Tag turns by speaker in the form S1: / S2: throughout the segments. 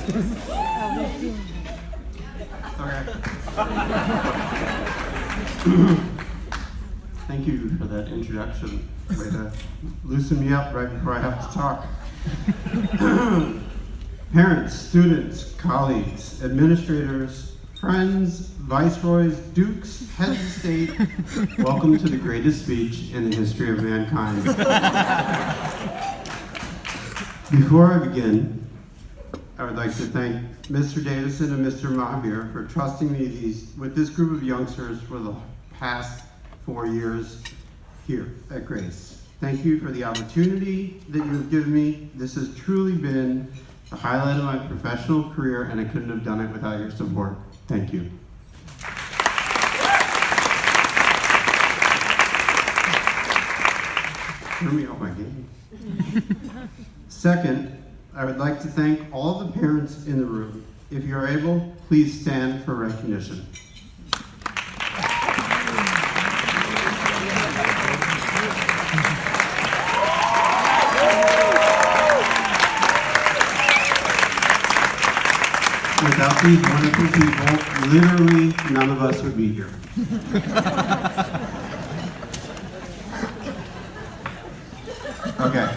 S1: Okay. Thank you for that introduction. Way to loosen me up right before I have to talk. Parents, students, colleagues, administrators, friends, viceroys, dukes, heads of state, welcome to the greatest speech in the history of mankind. Before I begin, I would like to thank Mr. Davison and Mr. Mahavir for trusting me with this group of youngsters for the past 4 years here at Grace. Thank you for the opportunity that you have given me. This has truly been the highlight of my professional career, and I couldn't have done it without your support. Thank you. Threw me off my game. Second, I would like to thank all the parents in the room. If you're able, please stand for recognition. Without these wonderful people, literally none of us would be here. Okay.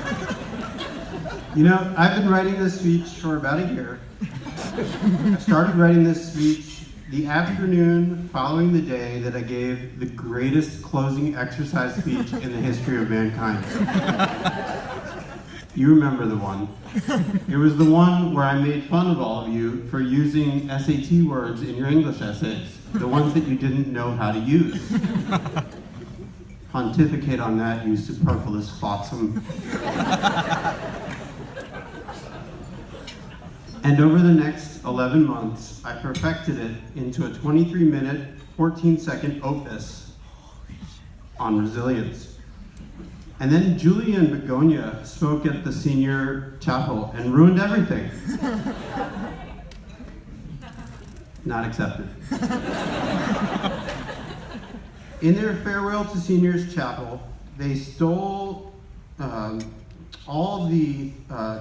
S1: You know, I've been writing this speech for about a year. I started writing this speech the afternoon following the day that I gave the greatest closing exercise speech in the history of mankind. You remember the one. It was the one where I made fun of all of you for using SAT words in your English essays, the ones that you didn't know how to use. Pontificate on that, you superfluous flotsam. And over the next 11 months, I perfected it into a 23-minute, 14-second opus on resilience. And then Julian Begonia spoke at the senior chapel and ruined everything. Not accepted. In their farewell to seniors chapel, they stole all the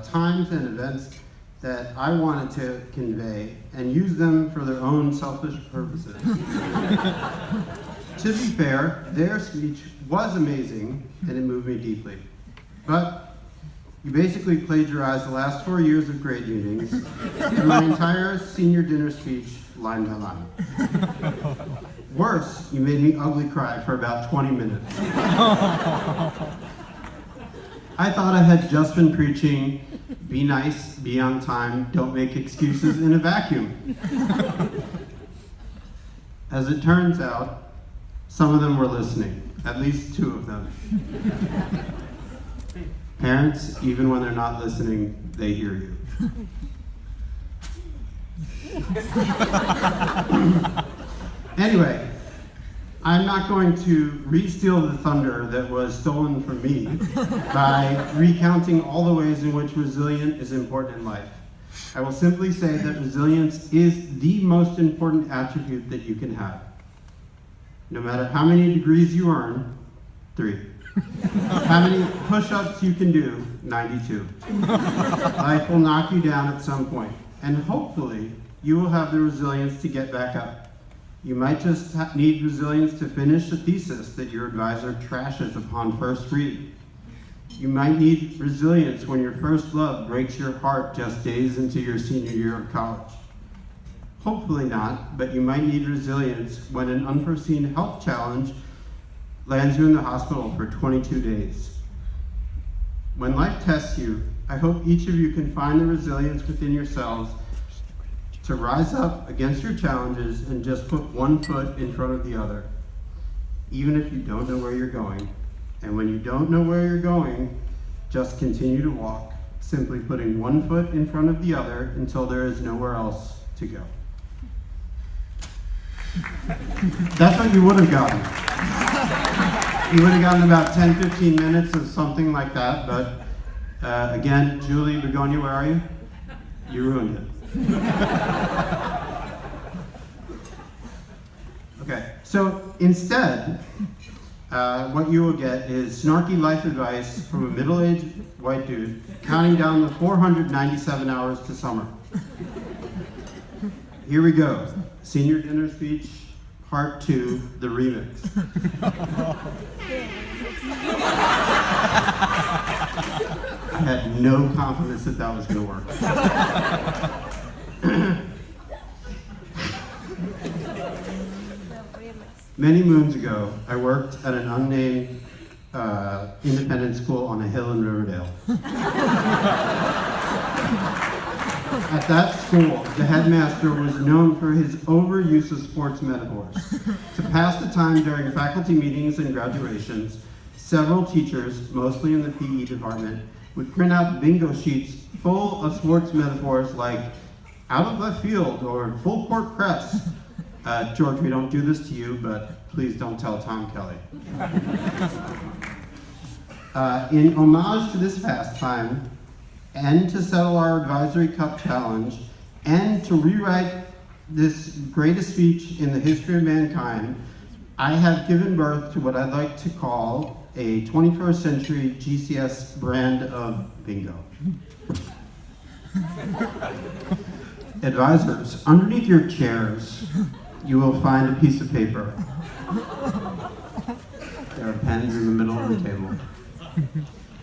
S1: times and events that I wanted to convey and use them for their own selfish purposes. To be fair, their speech was amazing and it moved me deeply. But you basically plagiarized the last 4 years of grade meetings and my entire senior dinner speech line by line. Worse, you made me ugly cry for about 20 minutes. I thought I had just been preaching, be nice, be on time, don't make excuses in a vacuum. As it turns out, some of them were listening, at least 2 of them. Parents, even when they're not listening, they hear you. Anyway, I'm not going to re-steal the thunder that was stolen from me by recounting all the ways in which resilience is important in life. I will simply say that resilience is the most important attribute that you can have. No matter how many degrees you earn, 3. How many push-ups you can do, 92. Life will knock you down at some point, and hopefully you will have the resilience to get back up. You might just need resilience to finish a thesis that your advisor trashes upon first read. You might need resilience when your first love breaks your heart just days into your senior year of college. Hopefully not, but you might need resilience when an unforeseen health challenge lands you in the hospital for 22 days. When life tests you, I hope each of you can find the resilience within yourselves to rise up against your challenges and just put one foot in front of the other, even if you don't know where you're going. And when you don't know where you're going, just continue to walk, simply putting one foot in front of the other until there is nowhere else to go. That's what you would have gotten. You would have gotten about 10-15 minutes of something like that, but again, Julie Begonia, where are you? You ruined it. Okay, so instead, what you will get is snarky life advice from a middle-aged white dude counting down the 497 hours to summer. here we go. Senior dinner speech, part 2, the remix. I had no confidence that that was going to work. Many moons ago, I worked at an unnamed independent school on a hill in Riverdale. At that school, the headmaster was known for his overuse of sports metaphors. To pass the time during faculty meetings and graduations, several teachers, mostly in the PE department, would print out bingo sheets full of sports metaphors like out of left field or full court press. George, we don't do this to you, but please don't tell Tom Kelly. In homage to this pastime, and to settle our Advisory Cup challenge, and to rewrite this greatest speech in the history of mankind, I have given birth to what I'd like to call a 21st century GCS brand of bingo. Advisors, underneath your chairs, you will find a piece of paper. There are pens in the middle of the table.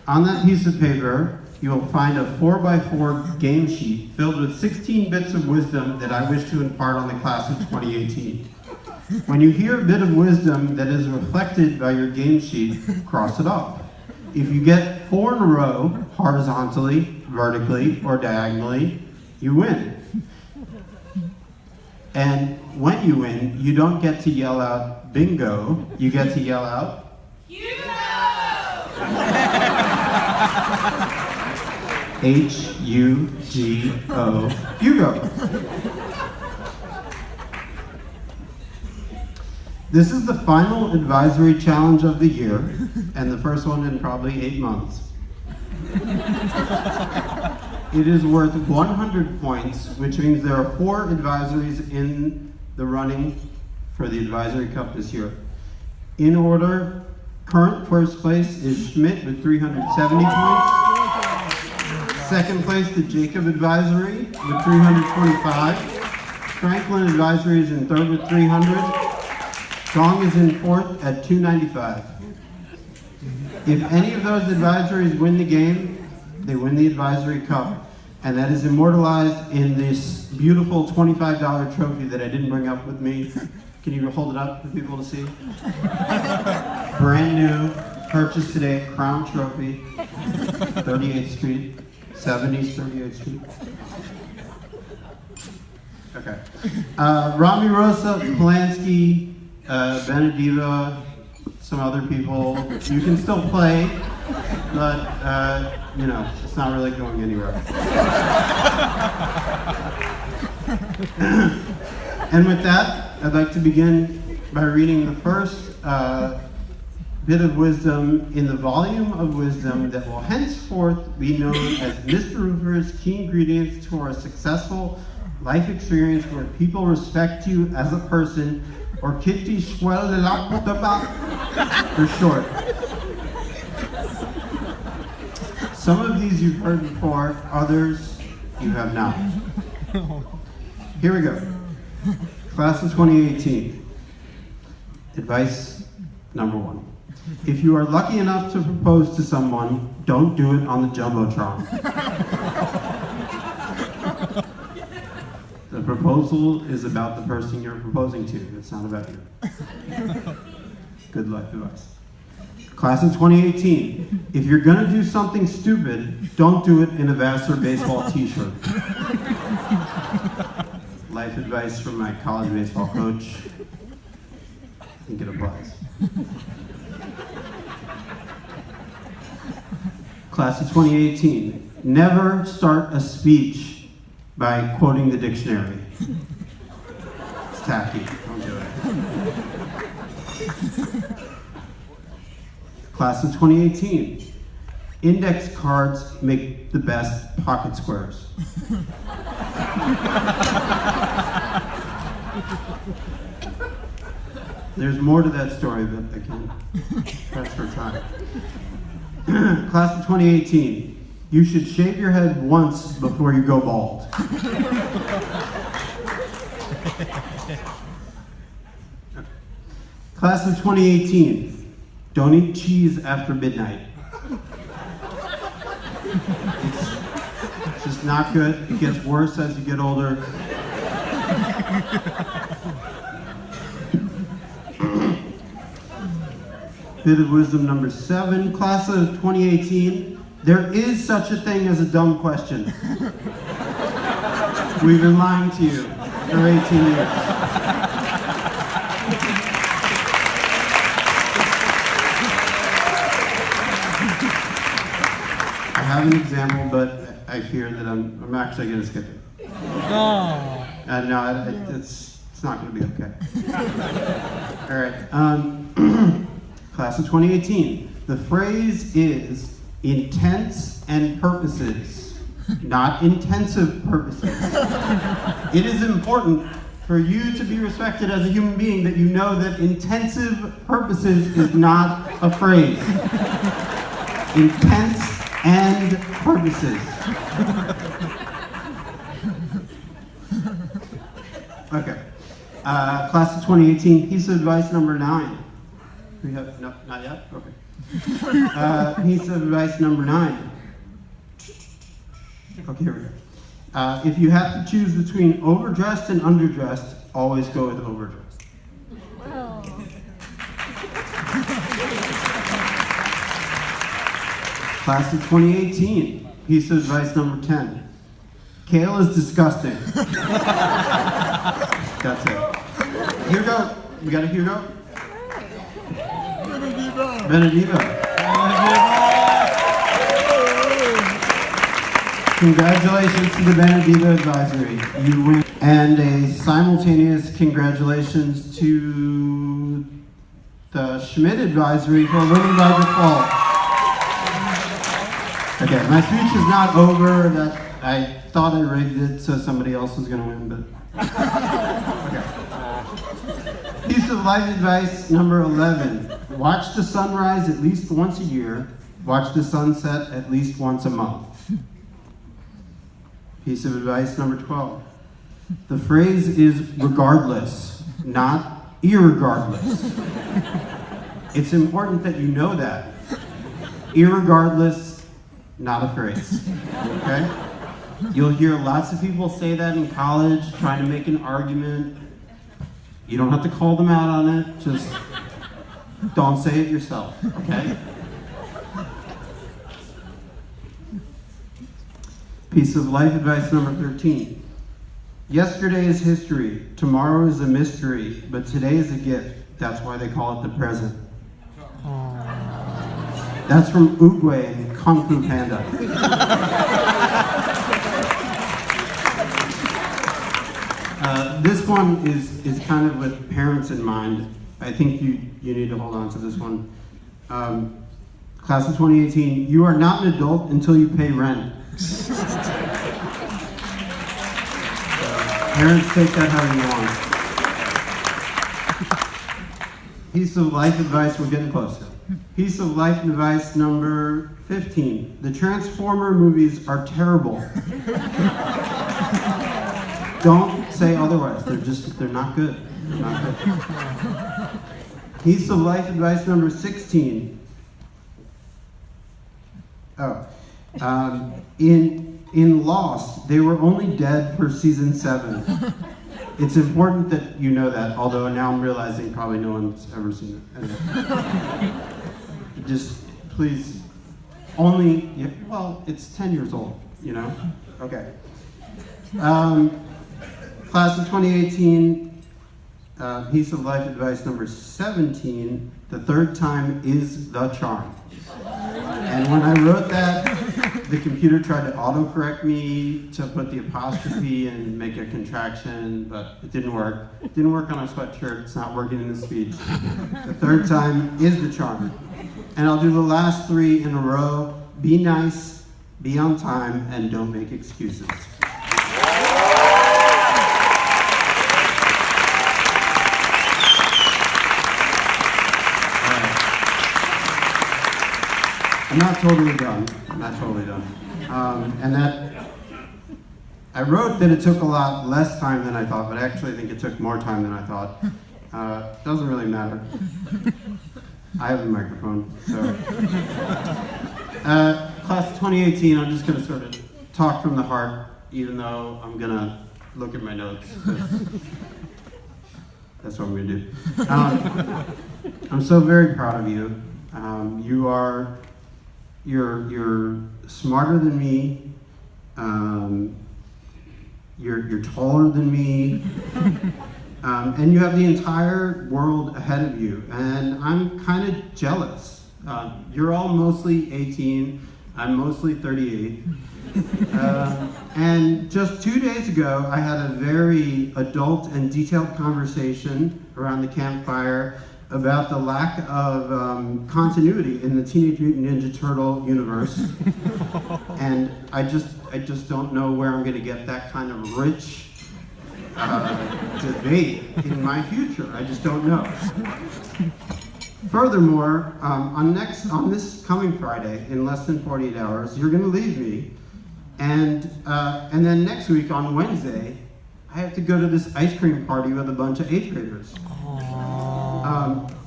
S1: On that piece of paper, you will find a 4x4 game sheet filled with 16 bits of wisdom that I wish to impart on the class of 2018. When you hear a bit of wisdom that is reflected by your game sheet, cross it off. If you get 4 in a row, horizontally, vertically, or diagonally, you win. And when you win, you don't get to yell out bingo, you get to yell out Hugo! Hugo! This is the final advisory challenge of the year, and the first one in probably 8 months. It is worth 100 points, which means there are 4 advisories in the running for the Advisory Cup this year. In order, current first place is Schmidt with 370 points. Second place, the Jacob Advisory with 325. Franklin Advisory is in third with 300. Gong is in fourth at 295. If any of those advisories win the game, they win the Advisory Cup, and that is immortalized in this beautiful $25 trophy that I didn't bring up with me. Can you hold it up for people to see? Brand new, purchased today, Crown Trophy, 38th Street, 70s 38th Street. Okay. Rami Rosa, Polanski, Benediva, some other people. You can still play, but it's not really going anywhere. And with that, I'd like to begin by reading the first bit of wisdom in the volume of wisdom that will henceforth be known as Mr. Roofer's key ingredients to our successful life experience, where people respect you as a person, or Kitty Schwell de la Kotaba for short. Some of these you've heard before, others you have not. Here we go. Class of 2018. Advice number 1. If you are lucky enough to propose to someone, don't do it on the Jumbotron. The proposal is about the person you're proposing to. It's not about you. Good life advice. Class of 2018. If you're going to do something stupid, don't do it in a Vassar baseball t-shirt. Life advice from my college baseball coach. I think it applies. Class of 2018. Never start a speech by quoting the dictionary. It's tacky. Don't do it. Class of 2018. Index cards make the best pocket squares. There's more to that story, but I can't press for time. Class of 2018. You should shave your head once before you go bald. Class of 2018, don't eat cheese after midnight. It's just not good. It gets worse as you get older. Bit of wisdom number 7, class of 2018, there is such a thing as a dumb question. We've been lying to you for 18 years. I have an example, but I fear that I'm actually going to skip it. No, it's not going to be okay. All right. Class of 2018. The phrase is intents and purposes, not intensive purposes. It is important for you to be respected as a human being that you know that intensive purposes is not a phrase. Intents and purposes. Okay. Class of 2018, piece of advice number 9. We have, no, not yet? Okay. Piece of advice number 9. Okay, here we go. If you have to choose between overdressed and underdressed, always go with overdressed. Wow. Class of 2018, piece of advice number 10. Kale is disgusting. That's it. Hugo, we got a Hugo? Benediva. Congratulations to the Benediva Advisory. You win. And a simultaneous congratulations to the Schmidt Advisory for winning by default. Okay, my speech is not over. That I thought I rigged it so somebody else was going to win, but okay. Piece of life advice number 11. Watch the sunrise at least once a year. Watch the sunset at least once a month. Piece of advice number 12. The phrase is regardless, not irregardless. It's important that you know that. Irregardless, not a phrase. Okay? You'll hear lots of people say that in college, trying to make an argument. You don't have to call them out on it, just don't say it yourself, okay? Piece of life advice number 13. Yesterday is history, tomorrow is a mystery, but today is a gift. That's why they call it the present. That's from Oogway and Kung Fu Panda. This one is kind of with parents in mind. I think you need to hold on to this one. Class of 2018, you are not an adult until you pay rent. Parents, take that how you want. Piece of life advice, we're getting closer. Piece of life advice number 15. The Transformer movies are terrible. Don't say otherwise. They're not good. They're not good. Piece of life advice number 16. In Lost, they were only dead for season 7. It's important that you know that, although now I'm realizing probably no one's ever seen it. Anyway. Just, please, it's 10 years old, you know? Okay. Class of 2018, piece of life advice number 17, the third time is the charm. And when I wrote that, the computer tried to autocorrect me to put the apostrophe and make a contraction, but it didn't work. It didn't work on a sweatshirt. It's not working in the speech. The third time is the charm. And I'll do the last 3 in a row. Be nice, be on time, and don't make excuses. I'm not totally done. And that, I wrote that it took a lot less time than I thought, but I actually think it took more time than I thought. Doesn't really matter. I have a microphone, so. Class of 2018, I'm just going to sort of talk from the heart, even though I'm going to look at my notes. That's what I'm going to do. I'm so very proud of you. You're smarter than me. You're taller than me. And you have the entire world ahead of you. And I'm kind of jealous. You're all mostly 18. I'm mostly 38. And just 2 days ago, I had a very adult and detailed conversation around the campfire about the lack of continuity in the Teenage Mutant Ninja Turtle universe. And I just don't know where I'm going to get that kind of rich debate in my future. I just don't know. Furthermore, on this coming Friday, in less than 48 hours, you're going to leave me, and then next week on Wednesday, I have to go to this ice cream party with a bunch of 8th graders.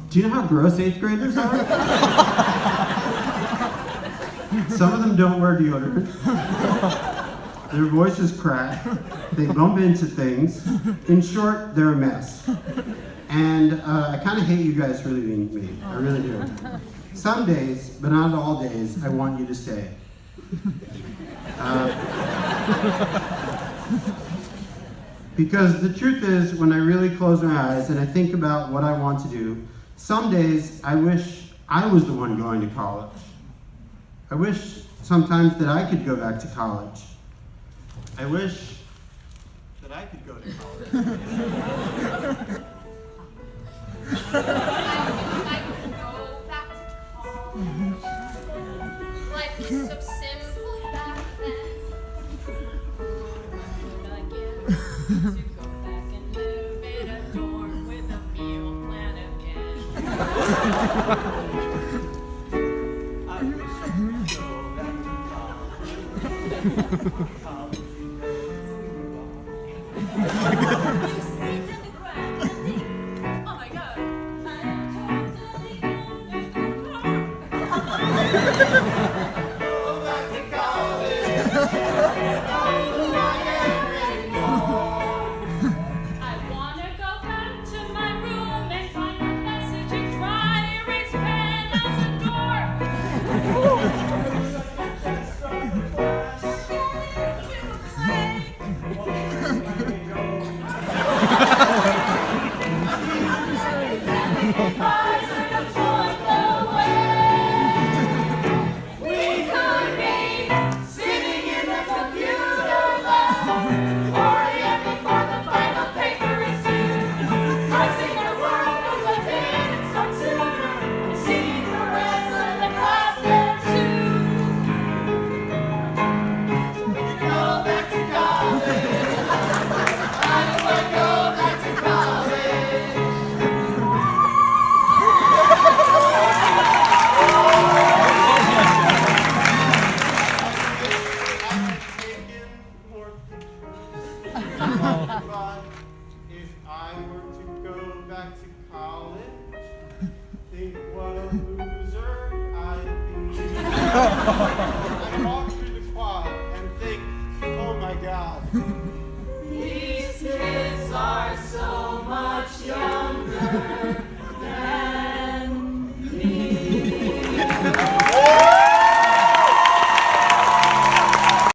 S1: Do you know how gross 8th graders are? Some of them don't wear deodorant. Their voices crack. They bump into things. In short, they're a mess. And I kind of hate you guys for leaving me. I really do. Some days, but not all days, I want you to stay. Because the truth is, when I really close my eyes and I think about what I want to do, some days I wish I was the one going to college. I wish sometimes that I could go back to college. I wish that I could go to college.
S2: I could go back to college. Life was so simple back then. Again, to go back and live in a dorm with a meal plan again.
S3: I wish I could go back to college.
S2: You sit in the ground and think, oh my god, I'm totally
S3: Go back to college.
S2: I wanna go back to my room and find a message and try to erase pen out the door.
S1: If I were to go back to college, think what a loser I'd be. I walk through the quad and think, oh my god.
S2: These kids are so much younger.